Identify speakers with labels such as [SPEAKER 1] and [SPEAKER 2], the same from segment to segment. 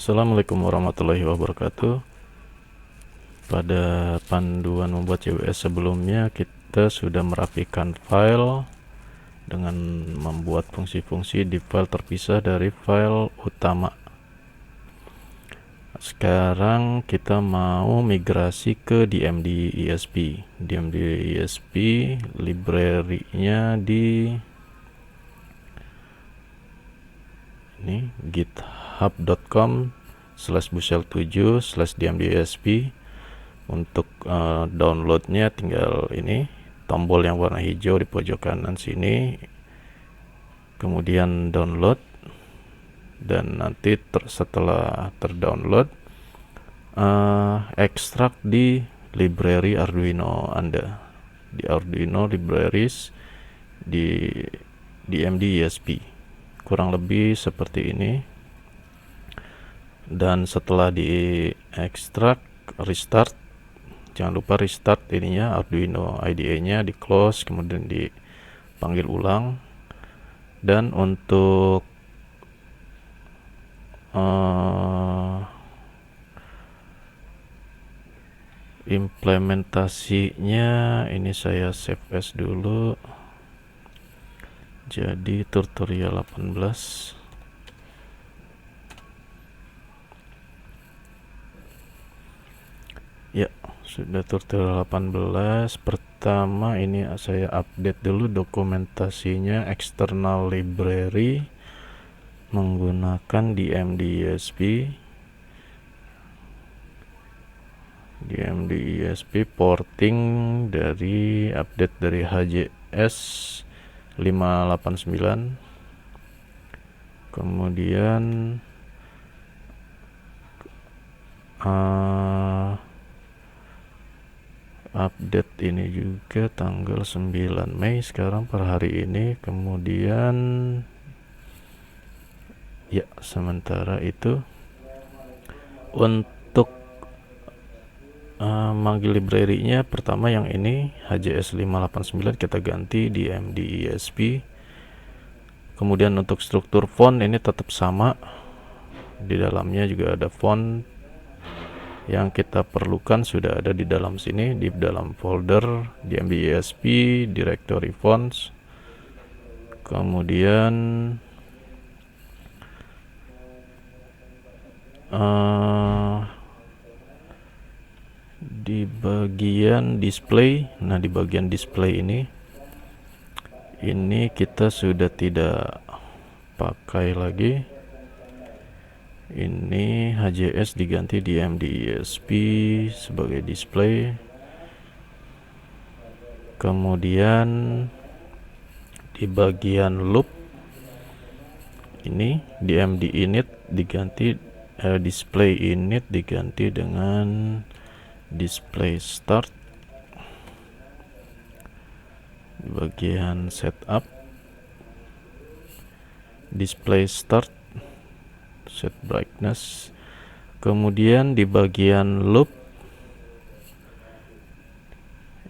[SPEAKER 1] Assalamualaikum warahmatullahi wabarakatuh. Pada panduan membuat CWS sebelumnya, kita sudah merapikan file dengan membuat fungsi-fungsi di file terpisah dari file utama. Sekarang kita mau migrasi ke DMD ESP. DMD ESP library-nya di ini github.com/bushel7/dmdesp. Untuk downloadnya tinggal ini tombol yang warna hijau di pojok kanan sini, kemudian download, dan nanti setelah terdownload ekstrak di library Arduino Anda, di Arduino libraries di DMD ESP, kurang lebih seperti ini. Dan setelah di ekstrak, restart, jangan lupa restart ininya Arduino IDE nya, di close, kemudian dipanggil ulang. Dan untuk implementasinya ini saya save as dulu, jadi tutorial 18. Ya, sudah tutorial 18. Pertama ini saya update dulu dokumentasinya, external library menggunakan DMD-ESP. DMD-ESP porting dari update dari HJS 589. Kemudian update ini juga tanggal 9 Mei sekarang per hari ini. Kemudian ya, sementara itu untuk manggil library-nya, pertama yang ini HJS 589 kita ganti DMD ESP. Kemudian untuk struktur font ini tetap sama, di dalamnya juga ada font yang kita perlukan, sudah ada di dalam sini, di dalam folder DMD ESP directory fonts. Kemudian di bagian display, nah di bagian display ini kita sudah tidak pakai lagi. Ini HJS diganti DMD ESP sebagai display. Kemudian di bagian loop ini DMD init diganti display init diganti dengan display start. Di bagian setup display start, set brightness. Kemudian di bagian loop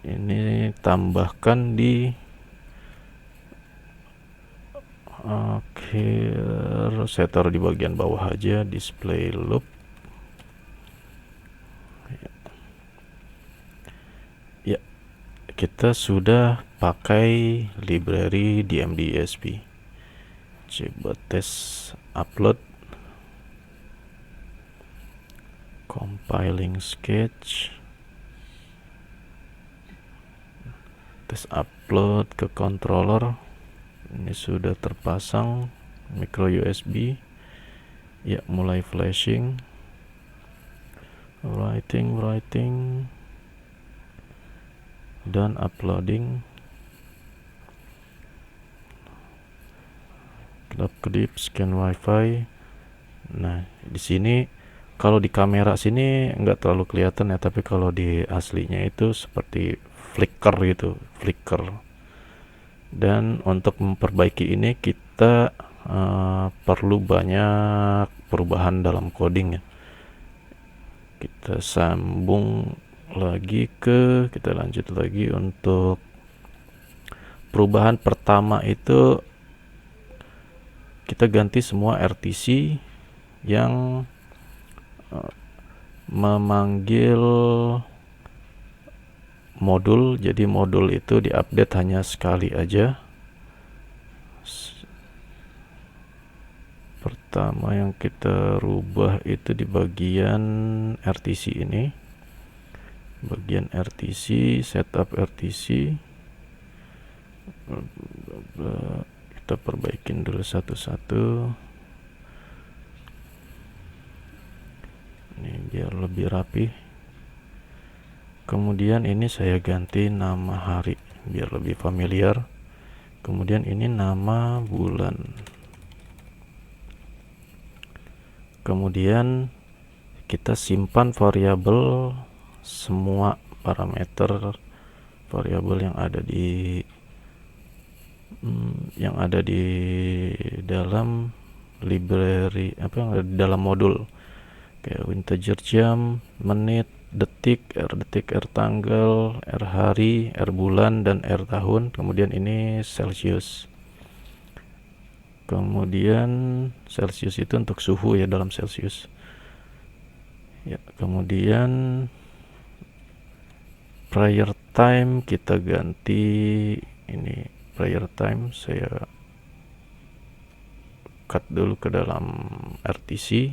[SPEAKER 1] ini tambahkan di saya taruh di bagian bawah aja, display loop. Ya, kita sudah pakai library DMD ESP. Coba tes upload, compiling sketch, tes upload ke controller. Ini sudah terpasang micro USB. Ya, mulai flashing, writing dan uploading. Kedap-kedip scan wifi. Nah, di sini kalau di kamera sini nggak terlalu kelihatan ya, tapi kalau di aslinya itu seperti flicker gitu, flicker. Dan untuk memperbaiki ini kita perlu banyak perubahan dalam coding ya. Kita sambung lagi kita lanjut lagi. Untuk perubahan pertama itu kita ganti semua RTC yang memanggil modul. Jadi modul itu diupdate hanya sekali aja. Pertama yang kita rubah itu di bagian RTC ini, bagian RTC, setup RTC. Kita perbaikin dulu satu-satu ini biar lebih rapi. Kemudian ini saya ganti nama hari biar lebih familiar. Kemudian ini nama bulan. Kemudian kita simpan variabel, semua parameter variabel yang ada di dalam library, yang ada di dalam modul, kayak integer jam, menit, detik, R tanggal, R hari, R bulan, dan R tahun. Kemudian ini Celsius. Kemudian Celsius itu untuk suhu ya, dalam Celsius ya. Kemudian prior time kita ganti ini, prior time saya cut dulu ke dalam RTC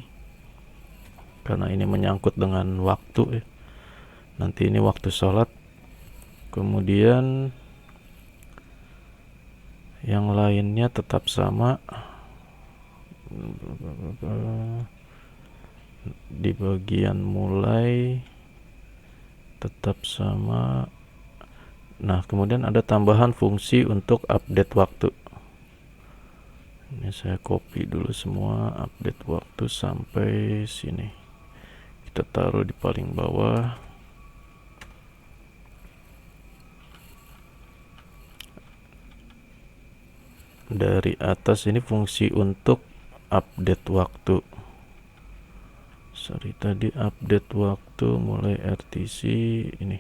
[SPEAKER 1] karena ini menyangkut dengan waktu ya. Nanti ini waktu sholat. Kemudian yang lainnya tetap sama di bagian mulai tetap sama. Nah, kemudian ada tambahan fungsi untuk update waktu. Ini saya copy dulu semua, update waktu sampai sini. Kita taruh di paling bawah. Dari atas ini fungsi untuk update waktu. Sorry, tadi update waktu mulai RTC, ini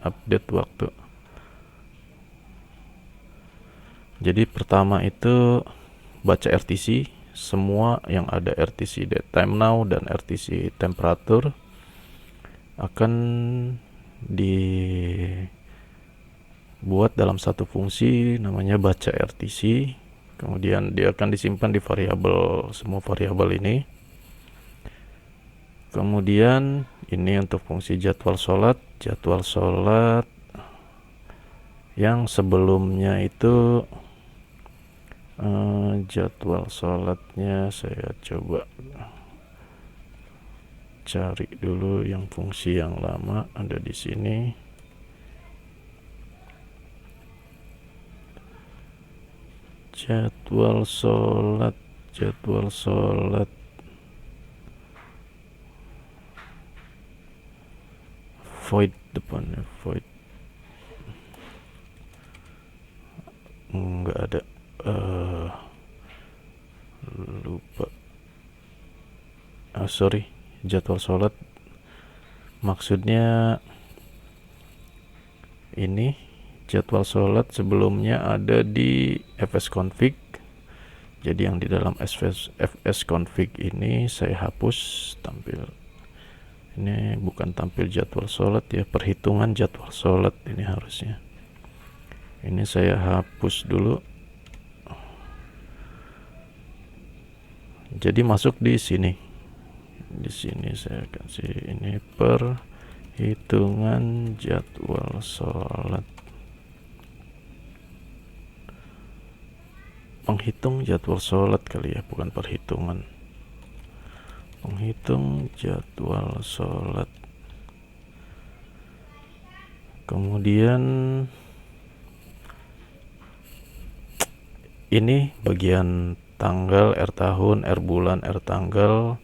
[SPEAKER 1] update waktu. Jadi pertama itu baca RTC, semua yang ada RTC date time now dan RTC temperatur akan dibuat dalam satu fungsi namanya baca RTC. Kemudian dia akan disimpan di variabel, semua variabel ini. Kemudian ini untuk fungsi jadwal sholat yang sebelumnya itu jadwal sholatnya saya coba cari dulu yang fungsi yang lama, ada di sini. Jadwal sholat void, depannya void, nggak ada, lupa. Sorry, jadwal sholat maksudnya ini jadwal sholat sebelumnya ada di fsconfig. Jadi yang di dalam fsconfig ini saya hapus, tampil ini bukan tampil jadwal sholat ya, perhitungan jadwal sholat ini harusnya. Ini saya hapus dulu. Jadi masuk di sini. Di sini saya kasih ini perhitungan jadwal sholat. Penghitung jadwal sholat kali ya, bukan perhitungan. Penghitung jadwal sholat. Kemudian ini bagian tanggal, R tahun, R bulan, R tanggal,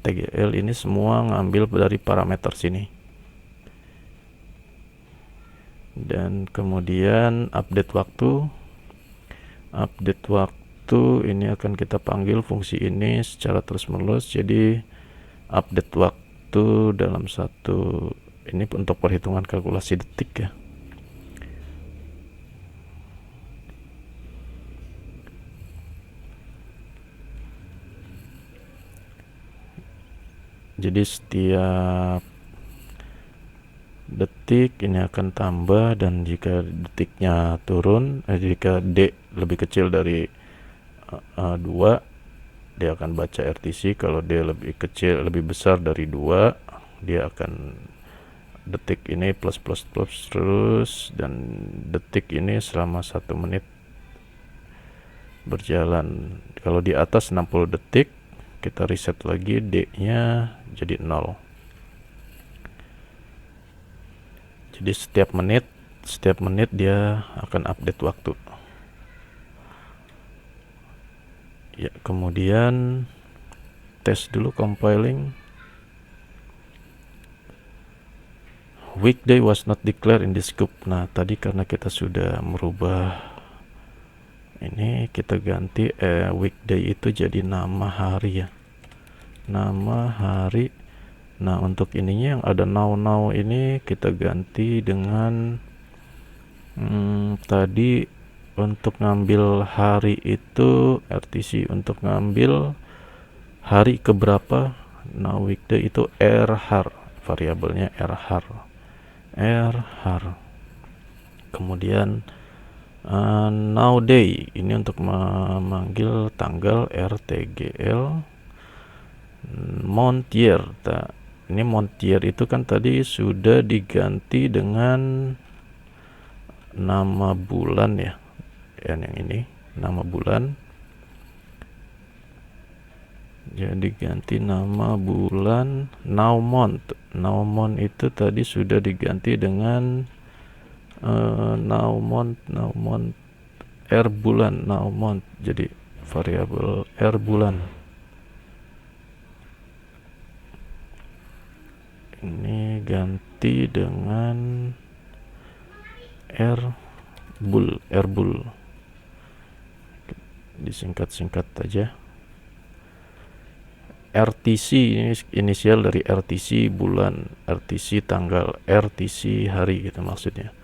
[SPEAKER 1] TGL, ini semua ngambil dari parameter sini. Dan kemudian update waktu ini akan kita panggil fungsi ini secara terus menerus. Jadi update waktu dalam satu ini untuk perhitungan kalkulasi detik ya. Jadi setiap detik ini akan tambah, dan jika detiknya turun, jika D lebih kecil dari 2, dia akan baca RTC. Kalau D lebih kecil, lebih besar dari 2, dia akan detik ini plus plus plus terus, dan detik ini selama 1 menit berjalan. Kalau di atas 60 detik, kita reset lagi, D nya jadi 0. Jadi setiap menit dia akan update waktu. Ya, kemudian tes dulu compiling. Weekday was not declared in this scope. Nah, tadi karena kita sudah merubah ini, kita ganti weekday itu jadi nama hari ya. Nama hari. Nah, untuk ininya yang ada now ini kita ganti dengan tadi untuk ngambil hari itu RTC, untuk ngambil hari keberapa. Now weekday itu rhar, variabelnya rhar. Kemudian now day ini untuk memanggil tanggal, rtgl. Month year, ini month year itu kan tadi sudah diganti dengan nama bulan ya, yang ini nama bulan, jadi ganti nama bulan. Now month itu tadi sudah diganti dengan now month r bulan, now month, jadi variabel r bulan. Ini ganti dengan r bul, disingkat-singkat aja. RTC ini inisial dari RTC bulan, RTC tanggal, RTC hari gitu maksudnya.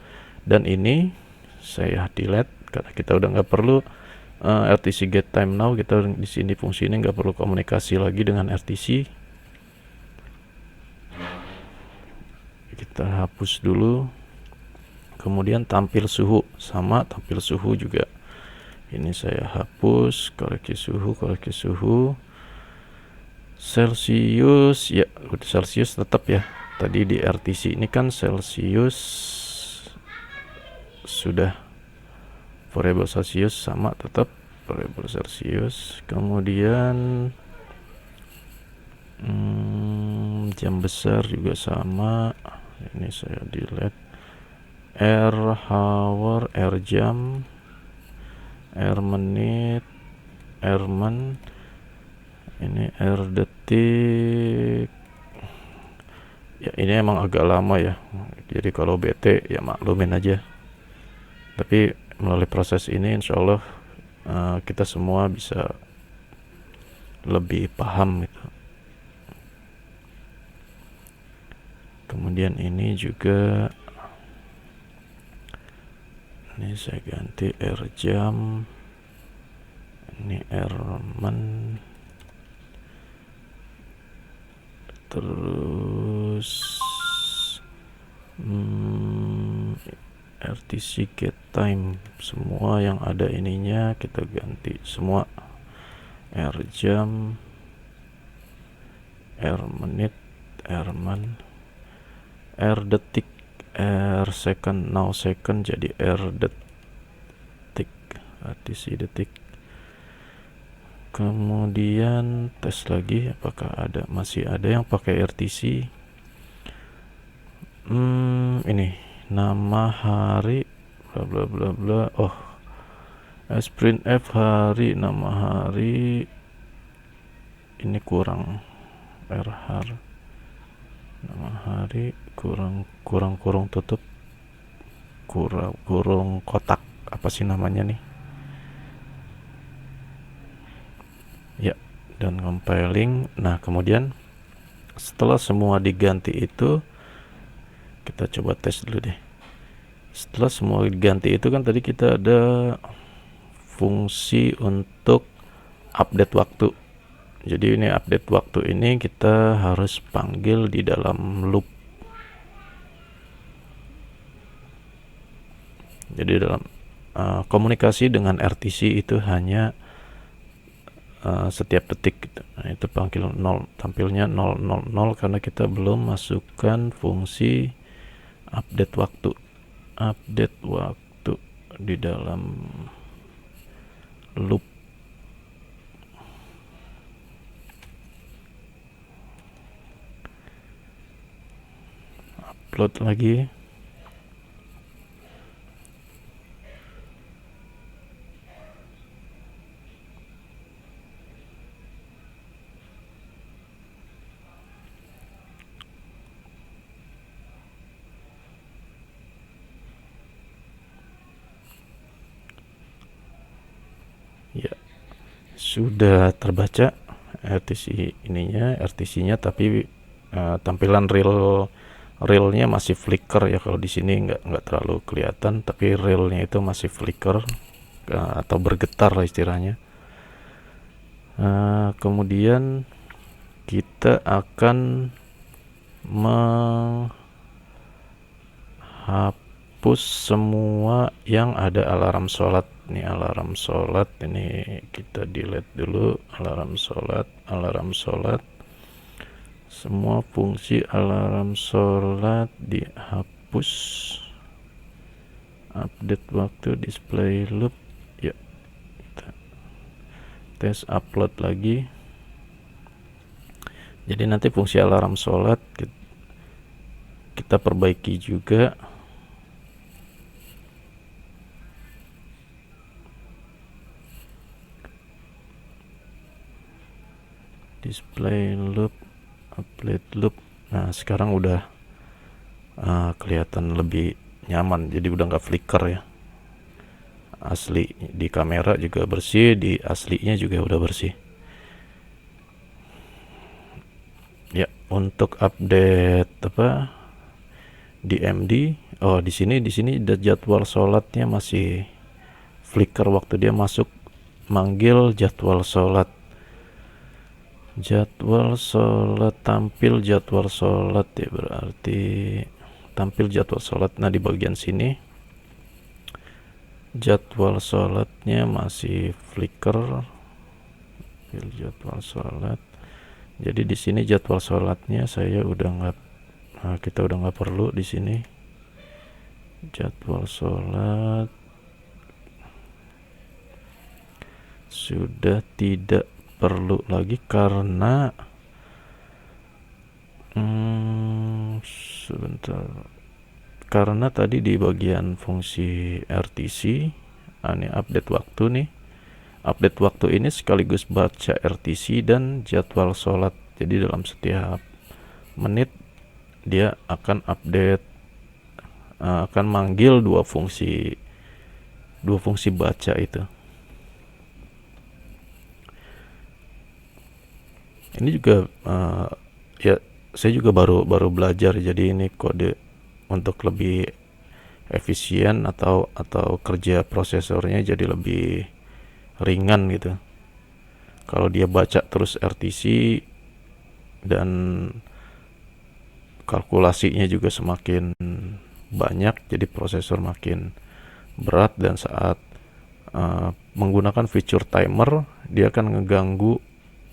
[SPEAKER 1] Dan ini saya delete karena kita udah nggak perlu RTC get time now. Kita di sini fungsi ini nggak perlu komunikasi lagi dengan RTC. Kita hapus dulu. Kemudian tampil suhu, sama tampil suhu juga. Ini saya hapus, koreksi suhu. Celsius ya, Celsius tetap ya. Tadi di RTC ini kan Celsius sudah, variabel Celsius sama tetap variabel Celsius. Kemudian jam besar juga sama, ini saya delete. R hour, R jam, R menit, R men, ini R detik ya. Ini emang agak lama ya, jadi kalau bete ya maklumin aja. Tapi melalui proses ini insya Allah kita semua bisa lebih paham gitu. Kemudian ini juga, ini saya ganti R jam, ini R men, terus RTC get time, semua yang ada ininya kita ganti semua. R jam, R menit, R men, R detik, R second, now second jadi R detik, RTC detik. Kemudian tes lagi apakah masih ada yang pakai RTC. Ini nama hari bla bla bla bla. Oh, sprintf hari, nama hari ini kurang rhar, nama hari kurang tutup, kurung kotak, apa sih namanya nih ya, dan compiling. Nah, kemudian setelah semua diganti itu, kita coba tes dulu deh. Setelah semua diganti itu kan tadi kita ada fungsi untuk update waktu. Jadi ini update waktu ini kita harus panggil di dalam loop. Jadi dalam komunikasi dengan RTC itu hanya setiap detik gitu. Nah, itu panggil 0, tampilnya 000 karena kita belum masukkan fungsi update waktu. Update waktu di dalam loop. Upload lagi. Ya, sudah terbaca RTC-nya, tapi tampilan realnya masih flicker ya. Kalau di sini nggak terlalu kelihatan, tapi realnya itu masih flicker atau bergetar lah istilahnya. Kemudian kita akan menghapus semua yang ada alarm sholat. Ini alarm sholat, ini kita delete dulu. Alarm sholat, semua fungsi alarm sholat dihapus. Update waktu, display loop. Ya, kita tes upload lagi. Jadi nanti fungsi alarm sholat kita perbaiki juga. Display loop, update loop. Nah, sekarang udah kelihatan lebih nyaman, jadi udah nggak flicker ya. Asli di kamera juga bersih, di aslinya juga udah bersih. Ya, untuk update DMD, di sini jadwal sholatnya masih flicker waktu dia masuk manggil jadwal sholat. Tampil jadwal sholat ya, berarti tampil jadwal sholat. Nah, di bagian sini jadwal sholatnya masih flicker. Jadwal sholat. Jadi di sini jadwal sholatnya kita udah nggak perlu di sini. Jadwal sholat sudah tidak perlu lagi karena karena tadi di bagian fungsi RTC ini update waktu nih. Update waktu ini sekaligus baca RTC dan jadwal sholat. Jadi dalam setiap menit dia akan update, akan manggil dua fungsi baca itu. Ini juga ya, saya juga baru belajar, jadi ini kode untuk lebih efisien atau kerja prosesornya jadi lebih ringan gitu. Kalau dia baca terus RTC dan kalkulasinya juga semakin banyak, jadi prosesor makin berat, dan saat menggunakan fitur timer dia akan ngeganggu,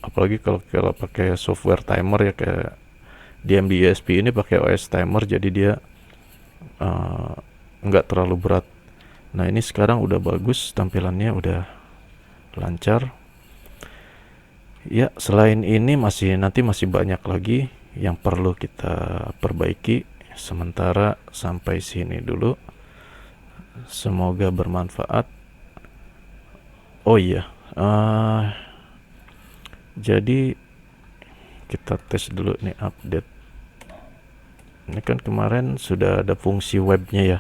[SPEAKER 1] apalagi kalau pakai software timer ya, kayak DMD ESP ini pakai OS timer, jadi dia nggak terlalu berat. Nah, ini sekarang udah bagus, tampilannya udah lancar. Ya, selain ini nanti masih banyak lagi yang perlu kita perbaiki. Sementara sampai sini dulu. Semoga bermanfaat. Oh iya, jadi kita tes dulu nih update. Ini kan kemarin sudah ada fungsi webnya ya.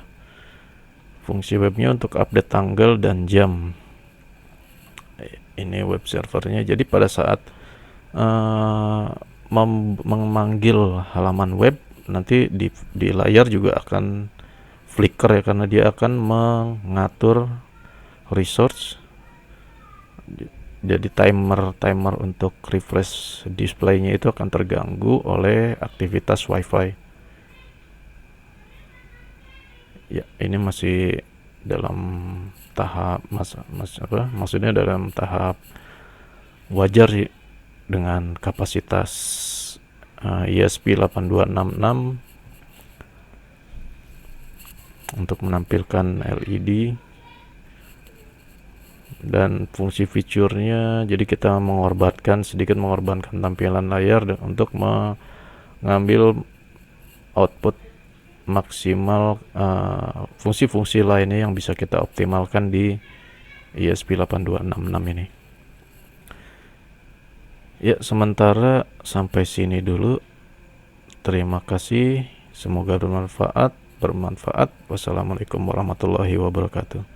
[SPEAKER 1] Fungsi webnya untuk update tanggal dan jam. Ini web servernya. Jadi pada saat memanggil halaman web, nanti di layar juga akan flicker ya, karena dia akan mengatur resource. Jadi timer untuk refresh displaynya itu akan terganggu oleh aktivitas WiFi. Ya, ini masih dalam tahap maksudnya dalam tahap wajar sih, dengan kapasitas ESP8266 untuk menampilkan LED dan fungsi fiturnya. Jadi kita sedikit mengorbankan tampilan layar untuk mengambil output maksimal fungsi-fungsi lainnya yang bisa kita optimalkan di ESP8266 ini. Ya, sementara sampai sini dulu. Terima kasih, semoga bermanfaat. Wassalamualaikum warahmatullahi wabarakatuh.